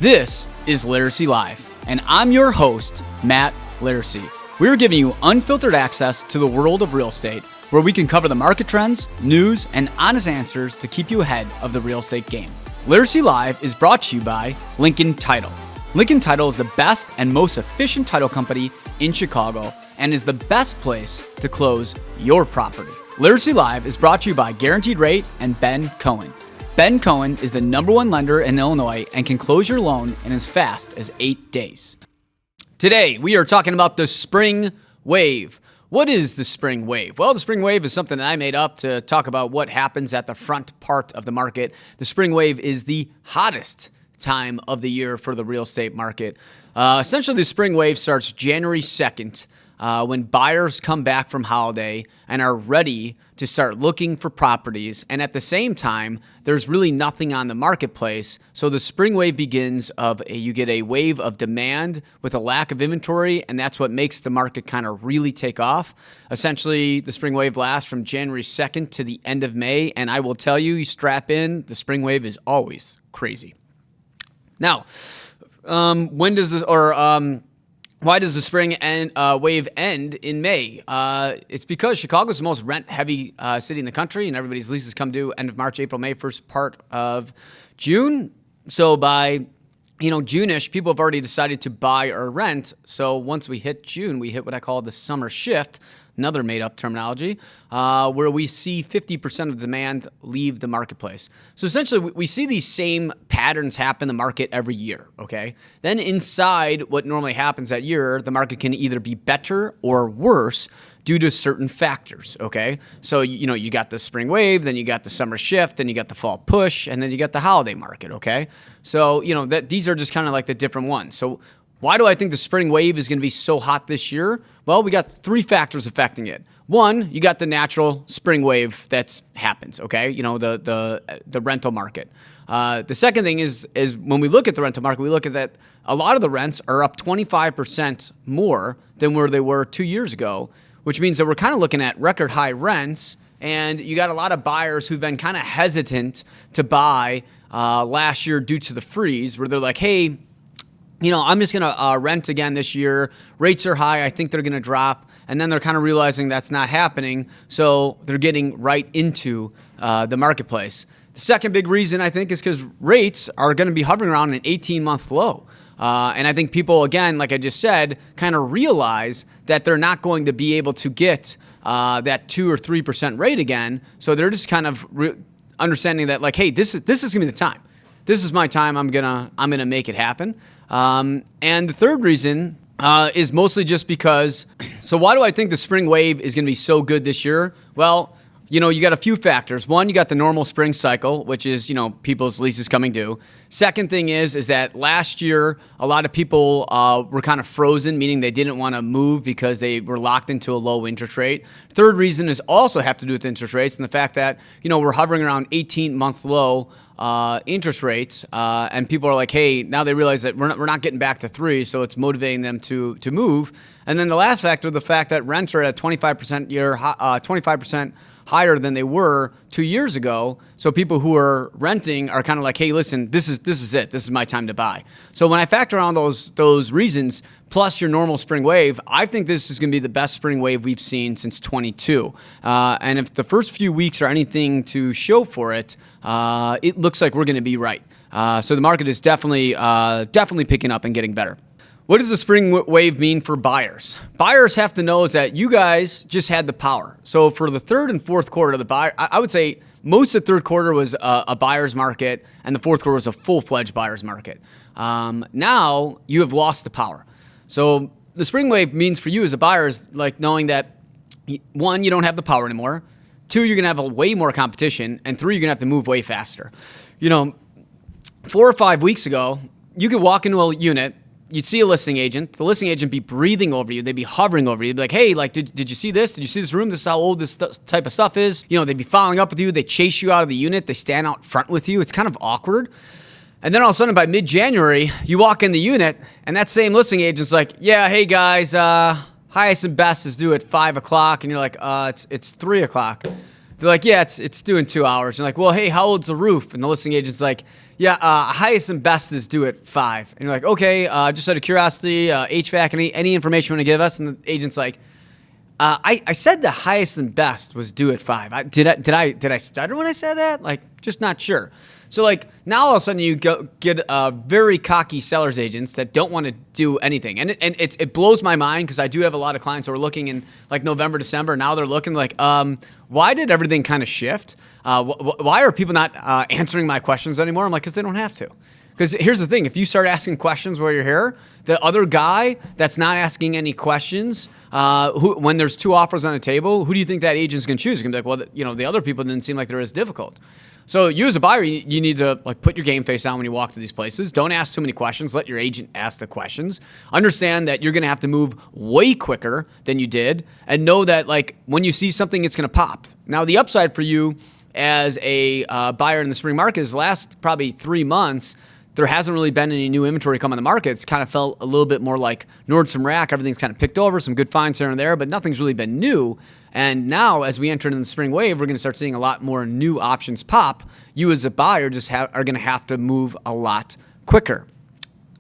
This is Laricy Live, and I'm your host, Matt Laricy. We're giving you unfiltered access to the world of real estate, where we can cover the market trends, news, and honest answers to keep you ahead of the real estate game. Laricy Live is brought to you by Lincoln Title. Lincoln Title is the best and most efficient title company in Chicago and is the best place to close your property. Laricy Live is brought to you by Guaranteed Rate and Ben Cohen. Ben Cohen is the #1 lender in Illinois and can close your loan in as fast as 8 days. Today, we are talking about the spring wave. What is the spring wave? Well, the spring wave is something that I made up to talk about what happens at the front part of the market. The spring wave is the hottest time of the year for the real estate market. Essentially, the spring wave starts January 2nd when buyers come back from holiday and are ready to start looking for properties. And at the same time, there's really nothing on the marketplace. So the spring wave begins you get a wave of demand with a lack of inventory, and that's what makes the market kind of really take off. Essentially, the spring wave lasts from January 2nd to the end of May. And I will tell you, strap in, the spring wave is always crazy. Now, why does the spring wave end in May? It's because Chicago is the most rent-heavy city in the country, and everybody's leases come due end of March, April, May, first part of June. So by June-ish, people have already decided to buy or rent. So once we hit June, we hit what I call the summer shift, another made-up terminology, where we see 50% of demand leave the marketplace. So essentially, we see these same patterns happen in the market every year, okay? Then inside what normally happens that year, the market can either be better or worse due to certain factors, okay? So, you got the spring wave, then you got the summer shift, then you got the fall push, and then you got the holiday market, okay? So, these are just kind of like the different ones. So why do I think the spring wave is going to be so hot this year? Well, we got three factors affecting it. One, you got the natural spring wave that happens, okay? The rental market. The second thing is when we look at the rental market, we look at that a lot of the rents are up 25% more than where they were 2 years ago, which means that we're kind of looking at record high rents, and you got a lot of buyers who've been kind of hesitant to buy last year due to the freeze, where they're like, hey, I'm just going to rent again this year. Rates are high. I think they're going to drop. And then they're kind of realizing that's not happening. So they're getting right into the marketplace. The second big reason, I think, is because rates are going to be hovering around an 18-month low. And I think people, again, like I just said, kind of realize that they're not going to be able to get that 2 or 3% rate again. So they're just kind of understanding that, like, hey, this is going to be the time. This is my time. I'm gonna make it happen. And the third reason is mostly just because. So why do I think the spring wave is going to be so good this year? Well, you got a few factors. One, you got the normal spring cycle, which is people's leases coming due. Second thing is that last year a lot of people were kind of frozen, meaning they didn't want to move because they were locked into a low interest rate. Third reason is also have to do with interest rates and the fact that we're hovering around 18-month low interest rates, and people are like, hey, now they realize that we're not getting back to 3, so it's motivating them to move. And then the last factor, the fact that rents are at 25% higher than they were 2 years ago. So people who are renting are kind of like, hey, listen, this is it. This is my time to buy. So when I factor on those reasons, plus your normal spring wave, I think this is going to be the best spring wave we've seen since 22. And if the first few weeks are anything to show for it, it looks like we're going to be right. So the market is definitely picking up and getting better. What does the spring wave mean for buyers? Buyers have to know is that you guys just had the power. So for the third and fourth quarter, I would say most of the third quarter was a buyer's market, and the fourth quarter was a full-fledged buyer's market. Now you have lost the power. So the spring wave means for you as a buyer is like knowing that, one, you don't have the power anymore. Two, you're going to have way more competition. And three, you're going to have to move way faster. 4 or 5 weeks ago, you could walk into a unit, you'd see a listing agent. The listing agent be breathing over you. They'd be hovering over you. They'd be like, hey, did you see this? Did you see this room? This is how old this type of stuff is. They'd be following up with you. They chase you out of the unit. They stand out front with you. It's kind of awkward. And then all of a sudden, by mid-January, you walk in the unit, and that same listing agent's like, yeah, hey, guys, highest and best is due at 5 o'clock. And you're like, it's 3 o'clock. They're like, yeah, it's due in 2 hours. You're like, well, hey, how old's the roof? And the listing agent's like, Yeah, highest and best is due at 5. And you're like, okay, just out of curiosity, HVAC, any information you want to give us? And the agent's like, I said the highest and best was due at 5. Did I stutter when I said that? Like, just not sure. So like now all of a sudden you get very cocky sellers agents that don't want to do anything, and it blows my mind because I do have a lot of clients who are looking in like November, December. Now they're looking like, why did everything kind of shift? Why are people not answering my questions anymore? I'm like, because they don't have to. Because here's the thing, if you start asking questions while you're here, the other guy that's not asking any questions, when there's 2 offers on the table, who do you think that agent's going to choose? You're going to be like, well, the other people didn't seem like they're as difficult. So you as a buyer, you need to like put your game face on when you walk to these places. Don't ask too many questions. Let your agent ask the questions. Understand that you're going to have to move way quicker than you did, and know that like when you see something, it's going to pop. Now the upside for you as a buyer in the spring market is the last probably 3 months, there hasn't really been any new inventory come on the market. It's kind of felt a little bit more like Nordstrom Rack. Everything's kind of picked over, some good finds here and there, but nothing's really been new. And now, as we enter into the spring wave, we're going to start seeing a lot more new options pop. You as a buyer just are going to have to move a lot quicker.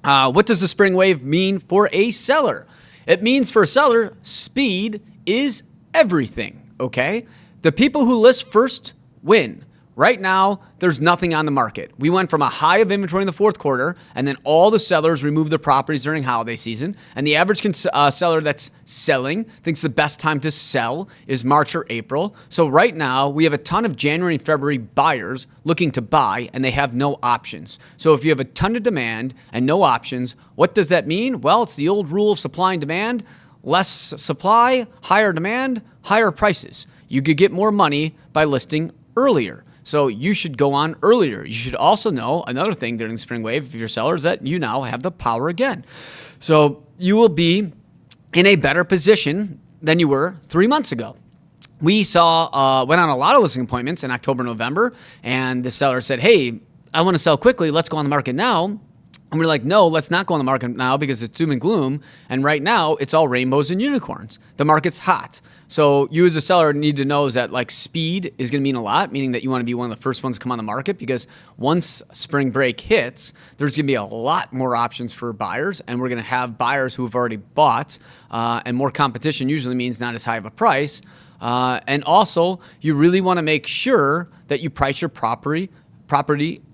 What does the spring wave mean for a seller? It means for a seller, speed is everything, okay? The people who list first win. Right now, there's nothing on the market. We went from a high of inventory in the fourth quarter, and then all the sellers removed their properties during holiday season. And the average seller that's selling thinks the best time to sell is March or April. So right now, we have a ton of January and February buyers looking to buy, and they have no options. So if you have a ton of demand and no options, what does that mean? Well, it's the old rule of supply and demand. Less supply, higher demand, higher prices. You could get more money by listing earlier. So you should go on earlier. You should also know another thing during the spring wave, if you're sellers, that you now have the power again. So you will be in a better position than you were 3 months ago. We went on a lot of listing appointments in October, November, and the seller said, hey, I want to sell quickly. Let's go on the market now. And we're like, no, let's not go on the market now because it's doom and gloom. And right now, it's all rainbows and unicorns. The market's hot. So you as a seller need to know is that like speed is going to mean a lot, meaning that you want to be one of the first ones to come on the market, because once spring break hits, there's going to be a lot more options for buyers, and we're going to have buyers who have already bought, and more competition usually means not as high of a price. And also, you really want to make sure that you price your property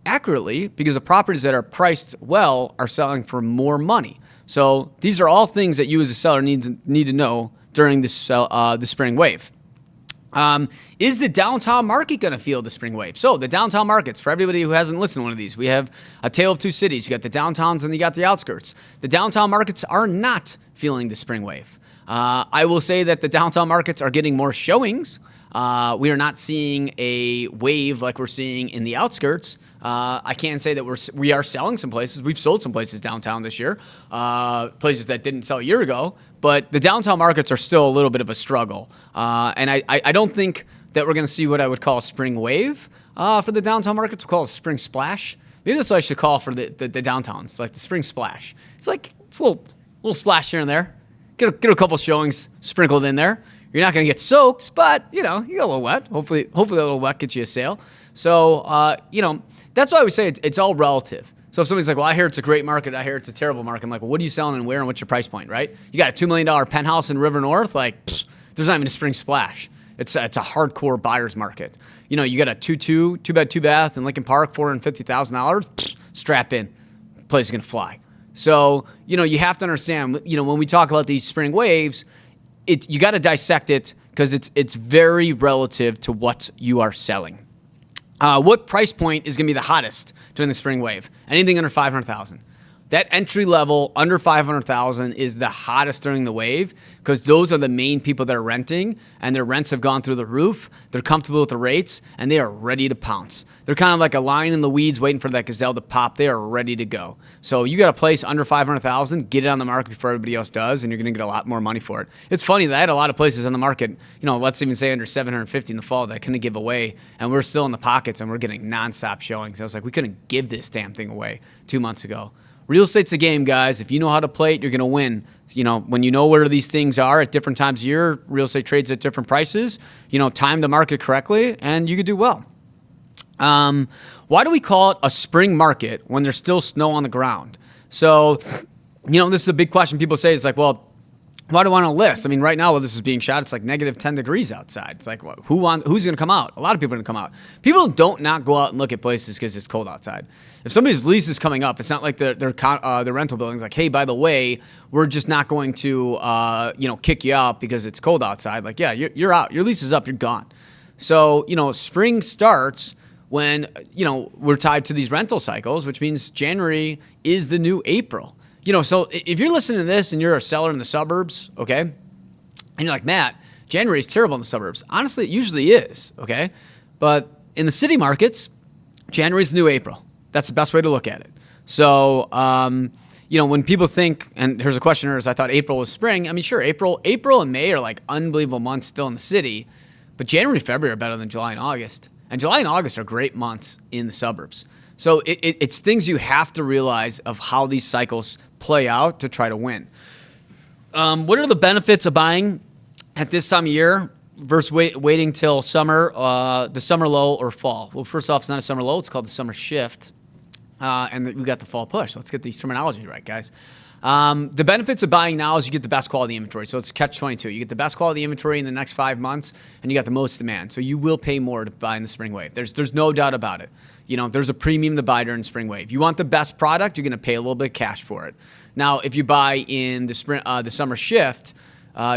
accurately, because the properties that are priced well are selling for more money. So these are all things that you as a seller need to know during this the spring wave. Is the downtown market going to feel the spring wave? So the downtown markets, for everybody who hasn't listened to one of these, we have a tale of two cities. You got the downtowns and you got the outskirts. The downtown markets are not feeling the spring wave. I will say that the downtown markets are getting more showings. We are not seeing a wave like we're seeing in the outskirts. I can say that we are selling some places. We've sold some places downtown this year, places that didn't sell a year ago. But the downtown markets are still a little bit of a struggle. And I don't think that we're going to see what I would call a spring wave for the downtown markets. We'll call it a spring splash. Maybe that's what I should call for the downtowns, like the spring splash. It's a little splash here and there. Get a couple showings sprinkled in there. You're not going to get soaked, but, you get a little wet. Hopefully a little wet gets you a sale. So, that's why I would say it's all relative. So if somebody's like, well, I hear it's a great market, I hear it's a terrible market, I'm like, well, what are you selling and where and what's your price point, right? You got a $2 million penthouse in River North, there's not even a spring splash. It's a hardcore buyer's market. You got a 2-bed, 2-bath in Lincoln Park, $450,000, strap in. Place is going to fly. So, you have to understand, when we talk about these spring waves, you got to dissect it because it's very relative to what you are selling. What price point is going to be the hottest during the spring wave? Anything under $500,000. That entry level under $500,000 is the hottest during the wave because those are the main people that are renting, and their rents have gone through the roof. They're comfortable with the rates, and they are ready to pounce. They're kind of like a lion in the weeds waiting for that gazelle to pop. They are ready to go. So you got a place under $500,000, get it on the market before everybody else does, and you're going to get a lot more money for it. It's funny that I had a lot of places on the market, let's even say under $750 in the fall that I couldn't give away, and we're still in the pockets, and we're getting nonstop showings. I was like, we couldn't give this damn thing away 2 months ago. Real estate's a game, guys. If you know how to play it, you're going to win. When you know where these things are at different times of year, real estate trades at different prices, time the market correctly, and you could do well. Why do we call it a spring market when there's still snow on the ground? So, this is a big question people say. It's like, well, why do I want to list? I mean, right now while this is being shot, it's like negative 10 degrees outside. It's like, who's going to come out? A lot of people are going to come out. People don't not go out and look at places because it's cold outside. If somebody's lease is coming up, it's not like their rental building's like, hey, by the way, we're just not going to kick you out because it's cold outside. Like, yeah, you're out. Your lease is up. You're gone. So, spring starts when, we're tied to these rental cycles, which means January is the new April. So if you're listening to this and you're a seller in the suburbs, okay, and you're like, Matt, January is terrible in the suburbs. Honestly, it usually is, okay? But in the city markets, January is the new April. That's the best way to look at it. So, when people think, and here's a questioner, is I thought April was spring. I mean, sure, April and May are like unbelievable months still in the city, but January, February are better than July and August. And July and August are great months in the suburbs. So it's things you have to realize of how these cycles play out to try to win. What are the benefits of buying at this time of year versus waiting till summer, the summer low or fall? Well, first off, it's not a summer low. It's called the summer shift. And we got the fall push. Let's get these terminology right, guys. The benefits of buying now is you get the best quality inventory. So it's catch-22. You get the best quality inventory in the next 5 months, and you got the most demand. So you will pay more to buy in the spring wave. There's no doubt about it. There's a premium to buy during spring wave. You want the best product, you're going to pay a little bit of cash for it. Now, if you buy in the summer shift,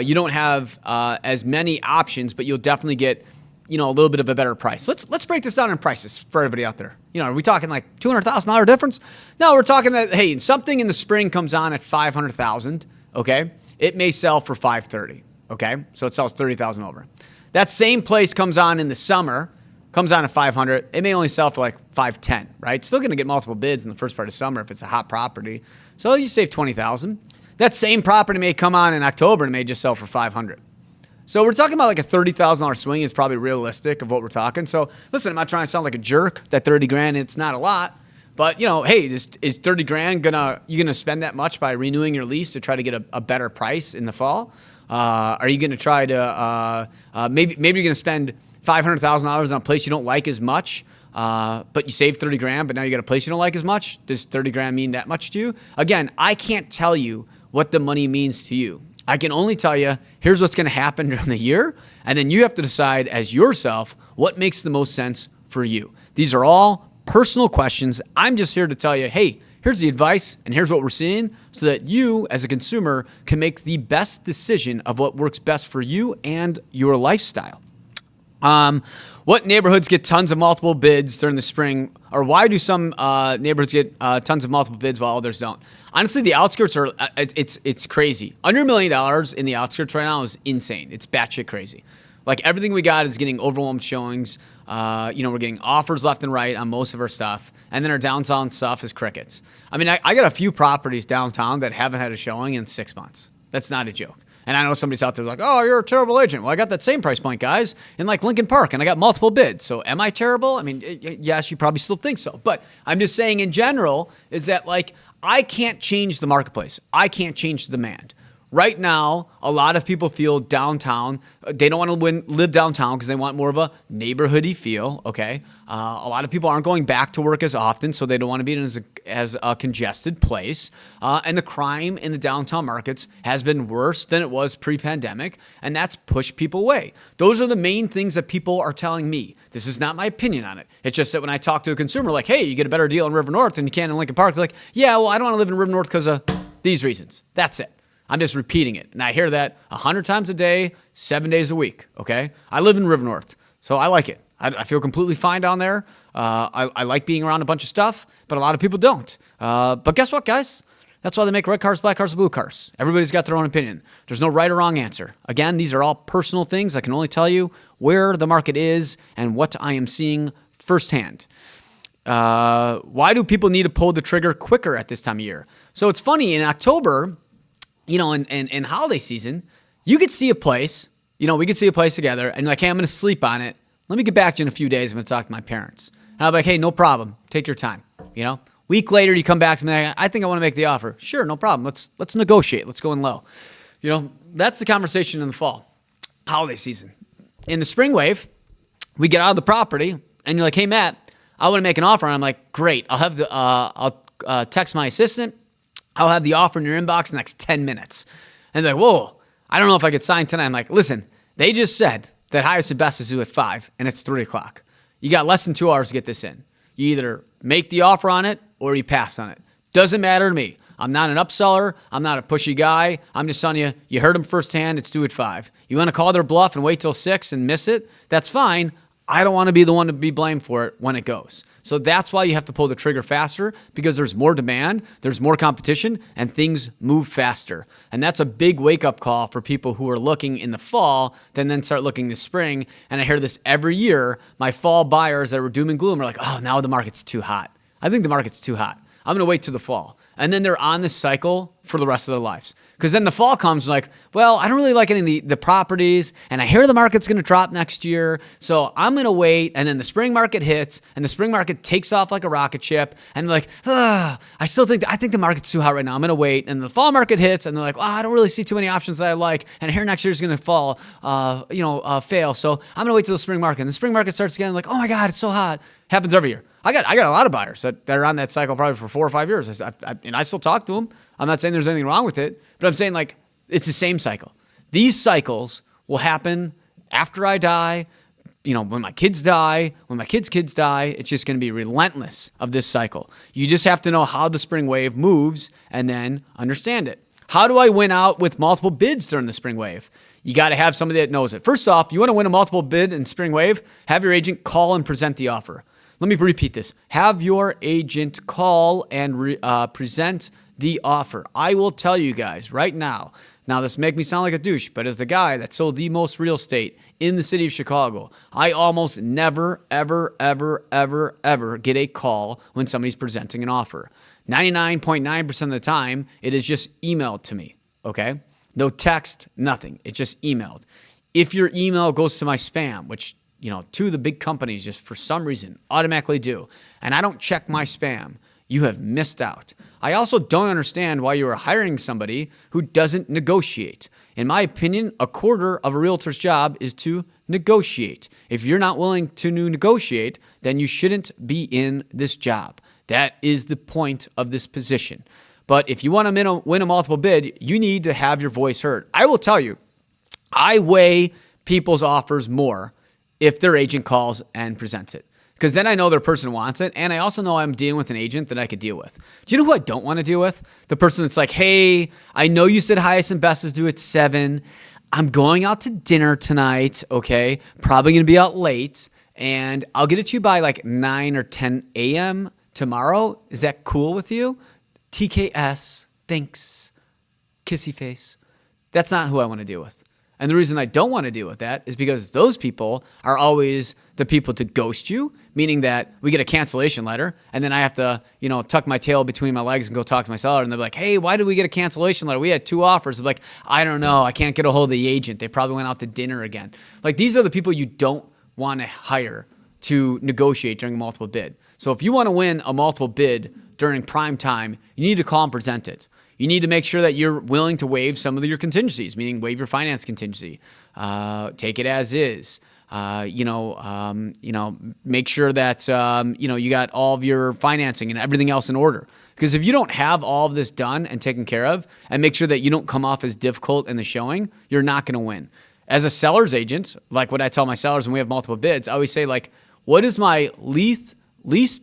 you don't have as many options, but you'll definitely get a little bit of a better price. Let's break this down in prices for everybody out there. Are we talking like $200,000 difference? No, we're talking that, hey, something in the spring comes on at $500,000, okay? It may sell for $530,000, okay? So it sells $30,000 over. That same place comes on in the summer, comes on at $500,000. It may only sell for like $510,000, right? Still going to get multiple bids in the first part of summer if it's a hot property. So you save $20,000. That same property may come on in October and may just sell for $500,000. So we're talking about like a $30,000 swing is probably realistic of what we're talking. So listen, I'm not trying to sound like a jerk. That $30,000, it's not a lot, but hey, is $30,000 you gonna spend that much by renewing your lease to try to get a better price in the fall? Are you gonna try to maybe you're gonna spend $500,000 on a place you don't like as much, but you save $30,000, but now you got a place you don't like as much? Does $30,000 mean that much to you? Again, I can't tell you what the money means to you. I can only tell you, here's what's going to happen during the year, and then you have to decide as yourself what makes the most sense for you. These are all personal questions. I'm just here to tell you, hey, here's the advice, and here's what we're seeing, so that you, as a consumer, can make the best decision of what works best for you and your lifestyle. What neighborhoods get tons of multiple bids during the spring, or why do some neighborhoods get tons of multiple bids while others don't? Honestly, the outskirts are it's crazy. Under $1 million in the outskirts right now is insane. It's batshit crazy. Like everything we got is getting overwhelmed showings. We're getting offers left and right on most of our stuff, and then our downtown stuff is crickets. I mean, I got a few properties downtown that haven't had a showing in 6 months. That's not a joke. And I know somebody's out there like, oh, you're a terrible agent. Well, I got that same price point, guys, in like Lincoln Park, and I got multiple bids. So am I terrible? I mean, yes, you probably still think so. But I'm just saying in general is that like I can't change the marketplace. I can't change the demand. Right now, a lot of people feel downtown. They don't want to live downtown because they want more of a neighborhoody feel, okay? A lot of people aren't going back to work as often, so they don't want to be in as a congested place. And the crime in the downtown markets has been worse than it was pre-pandemic, and that's pushed people away. Those are the main things that people are telling me. This is not my opinion on it. It's just that when I talk to a consumer like, hey, you get a better deal in River North than you can in Lincoln Park, they're like, yeah, well, I don't want to live in River North because of these reasons. That's it. I'm just repeating it. And I hear that 100 times a day, 7 days a week, okay? I live in River North, so I like it. I feel completely fine down there. I like being around a bunch of stuff, but a lot of people don't. But guess what, guys? That's why they make red cars, black cars, and blue cars. Everybody's got their own opinion. There's no right or wrong answer. Again, these are all personal things. I can only tell you where the market is and what I am seeing firsthand. Why do people need to pull the trigger quicker at this time of year? So it's funny, in October, in holiday season, you could see a place, we could see a place together and like, hey, I'm going to sleep on it. Let me get back to you in a few days. I'm going to talk to my parents. And I'll be like, hey, no problem. Take your time. Week later, you come back to me. I think I want to make the offer. Sure, no problem. Let's negotiate. Let's go in low. That's the conversation in the fall, holiday season. In the spring wave, we get out of the property and you're like, hey, Matt, I want to make an offer. And I'm like, great. I'll text my assistant. I'll have the offer in your inbox in the next 10 minutes. And they're like, whoa, I don't know if I could sign tonight. I'm like, listen, they just said that highest and best is due at 5 and it's 3 o'clock. You got less than 2 hours to get this in. You either make the offer on it or you pass on it. Doesn't matter to me. I'm not an upseller. I'm not a pushy guy. I'm just telling you, you heard them firsthand. It's due at 5. You want to call their bluff and wait till 6 and miss it? That's fine. I don't want to be the one to be blamed for it when it goes. So that's why you have to pull the trigger faster, because there's more demand, there's more competition, and things move faster. And that's a big wake-up call for people who are looking in the fall, then start looking this spring. And I hear this every year. My fall buyers that were doom and gloom are like, oh, now the market's too hot. I think the market's too hot. I'm going to wait till the fall. And then they're on this cycle for the rest of their lives. Because then the fall comes like, well, I don't really like any of the properties, and I hear the market's going to drop next year, so I'm going to wait. And then the spring market hits, and the spring market takes off like a rocket ship, and they're like, I think the market's too hot right now. I'm going to wait. And the fall market hits, and they're like, I don't really see too many options that I like, and I hear next year's going to fail, so I'm going to wait till the spring market. And the spring market starts again, like, oh my God, it's so hot. Happens every year. I got a lot of buyers that are on that cycle probably for 4 or 5 years. And I still talk to them. I'm not saying there's anything wrong with it, but I'm saying like it's the same cycle. These cycles will happen after I die, when my kids die, when my kids' kids die. It's just going to be relentless of this cycle. You just have to know how the spring wave moves and then understand it. How do I win out with multiple bids during the spring wave? You got to have somebody that knows it. First off, you want to win a multiple bid in spring wave, have your agent call and present the offer. Let me repeat this. Have your agent call and present the offer. I will tell you guys right now. Now, this make me sound like a douche, but as the guy that sold the most real estate in the city of Chicago, I almost never, ever, ever, ever, ever get a call when somebody's presenting an offer. 99.9% of the time, it is just emailed to me, okay? No text, nothing. It's just emailed. If your email goes to my spam, which two of the big companies just for some reason automatically do, and I don't check my spam, you have missed out. I also don't understand why you are hiring somebody who doesn't negotiate. In my opinion, a quarter of a realtor's job is to negotiate. If you're not willing to negotiate, then you shouldn't be in this job. That is the point of this position. But if you want to win a multiple bid, you need to have your voice heard. I will tell you, I weigh people's offers more if their agent calls and presents it. Because then I know their person wants it, and I also know I'm dealing with an agent that I could deal with. Do you know who I don't want to deal with? The person that's like, hey, I know you said highest and best is due at 7. I'm going out to dinner tonight, okay? Probably going to be out late, and I'll get it to you by like 9 or 10 a.m. tomorrow. Is that cool with you? TKS, thanks, kissy face. That's not who I want to deal with. And the reason I don't want to deal with that is because those people are always the people to ghost you, meaning that we get a cancellation letter and then I have to, tuck my tail between my legs and go talk to my seller. And they're like, hey, why did we get a cancellation letter? We had 2 offers. I'm like, I don't know. I can't get a hold of the agent. They probably went out to dinner again. Like, these are the people you don't want to hire to negotiate during a multiple bid. So if you want to win a multiple bid during prime time, you need to call and present it. You need to make sure that you're willing to waive some of your contingencies, meaning waive your finance contingency, take it as is. Make sure that you got all of your financing and everything else in order. Because if you don't have all of this done and taken care of, and make sure that you don't come off as difficult in the showing, you're not going to win. As a seller's agent, like what I tell my sellers when we have multiple bids, I always say, like, what is my least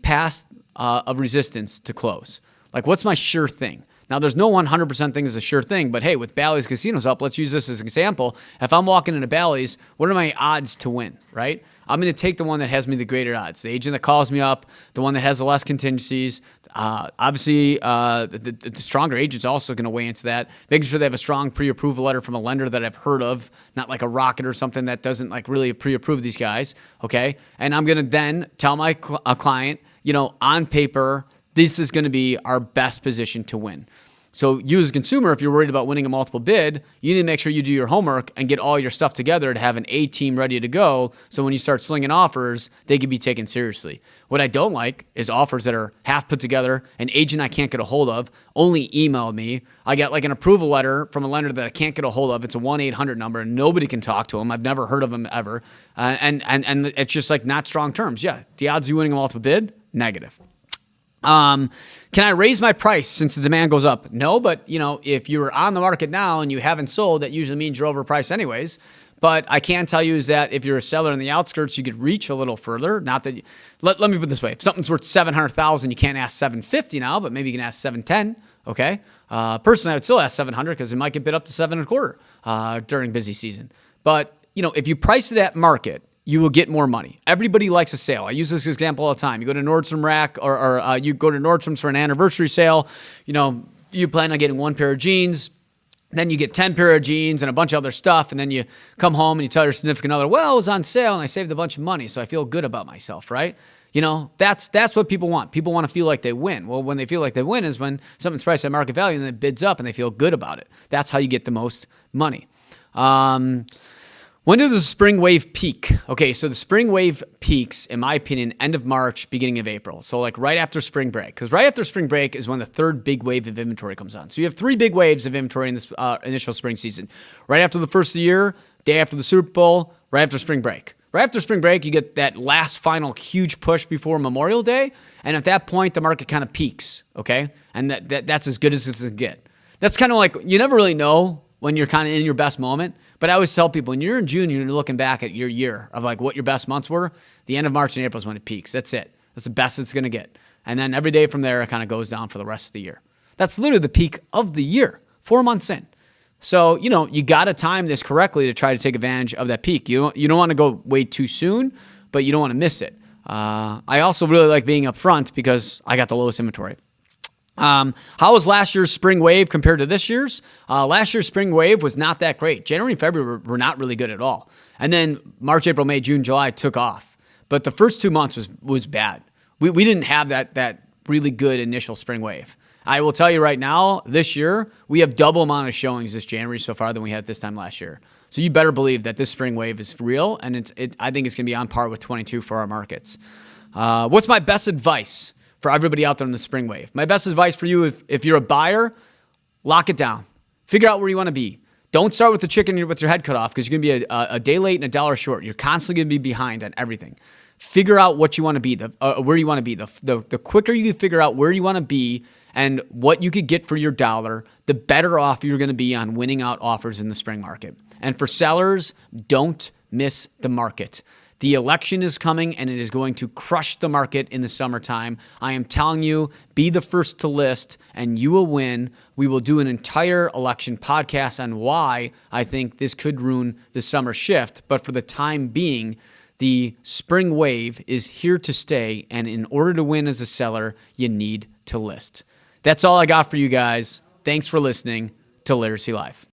path of resistance to close? Like, what's my sure thing? Now, there's no 100% thing is a sure thing, but hey, with Bally's Casinos up, let's use this as an example. If I'm walking into Bally's, what are my odds to win, right? I'm going to take the one that has me the greater odds. The agent that calls me up, the one that has the less contingencies. Obviously, the stronger agent's also going to weigh into that, making sure they have a strong pre-approval letter from a lender that I've heard of, not like a Rocket or something that doesn't like really pre-approve these guys, okay? And I'm going to then tell my client, on paper, this is going to be our best position to win. So you as a consumer, if you're worried about winning a multiple bid, you need to make sure you do your homework and get all your stuff together to have an A team ready to go. So when you start slinging offers, they can be taken seriously. What I don't like is offers that are half put together. An agent I can't get a hold of only emailed me. I got like an approval letter from a lender that I can't get a hold of. It's a 1-800 number and nobody can talk to them. I've never heard of them ever. And it's just like not strong terms. Yeah. The odds of you winning a multiple bid, negative. Can I raise my price since the demand goes up? No, but if you're on the market now and you haven't sold, that usually means you're overpriced anyways. But I can tell you is that if you're a seller in the outskirts, you could reach a little further. Not that, let me put it this way. If something's worth $700,000, you can't ask $750 now, but maybe you can ask $710. Okay. Personally, I would still ask $700 because it might get bid up to $725 during busy season. But if you price it at market, you will get more money. Everybody likes a sale. I use this example all the time. You go to Nordstrom Rack or you go to Nordstrom's for an anniversary sale. You plan on getting one pair of jeans. Then you get 10 pair of jeans and a bunch of other stuff. And then you come home and you tell your significant other, well, it was on sale and I saved a bunch of money. So I feel good about myself, right? That's what people want. People want to feel like they win. Well, when they feel like they win is when something's priced at market value and then it bids up and they feel good about it. That's how you get the most money. When does the spring wave peak? Okay, so the spring wave peaks, in my opinion, end of March, beginning of April. So like right after spring break, because right after spring break is when the third big wave of inventory comes on. So you have 3 big waves of inventory in this initial spring season. Right after the first of the year, day after the Super Bowl, right after spring break. Right after spring break, you get that last final huge push before Memorial Day. And at that point, the market kind of peaks, okay? And that's as good as it's going to get. That's kind of like, you never really know when you're kind of in your best moment. But I always tell people, when you're in June, you're looking back at your year of like what your best months were. The end of March and April is when it peaks. That's it. That's the best it's going to get. And then every day from there, it kind of goes down for the rest of the year. That's literally the peak of the year, 4 months in. So, you got to time this correctly to try to take advantage of that peak. You don't want to go way too soon, but you don't want to miss it. I also really like being up front because I got the lowest inventory. How was last year's spring wave compared to this year's? Last year's spring wave was not that great. January and February were not really good at all. And then March, April, May, June, July took off. But the first 2 months was bad. We didn't have that really good initial spring wave. I will tell you right now, this year, we have double amount of showings this January so far than we had this time last year. So you better believe that this spring wave is real, and I think it's going to be on par with 22 for our markets. What's my best advice for everybody out there in the spring wave? My best advice for you, if you're a buyer, lock it down. Figure out where you want to be. Don't start with the chicken with your head cut off because you're going to be a day late and a dollar short. You're constantly going to be behind on everything. Figure out what you want to be, where you want to be. The quicker you can figure out where you want to be and what you could get for your dollar, the better off you're going to be on winning out offers in the spring market. And for sellers, don't miss the market. The election is coming and it is going to crush the market in the summertime. I am telling you, be the first to list and you will win. We will do an entire election podcast on why I think this could ruin the summer shift. But for the time being, the spring wave is here to stay. And in order to win as a seller, you need to list. That's all I got for you guys. Thanks for listening to Laricy Live.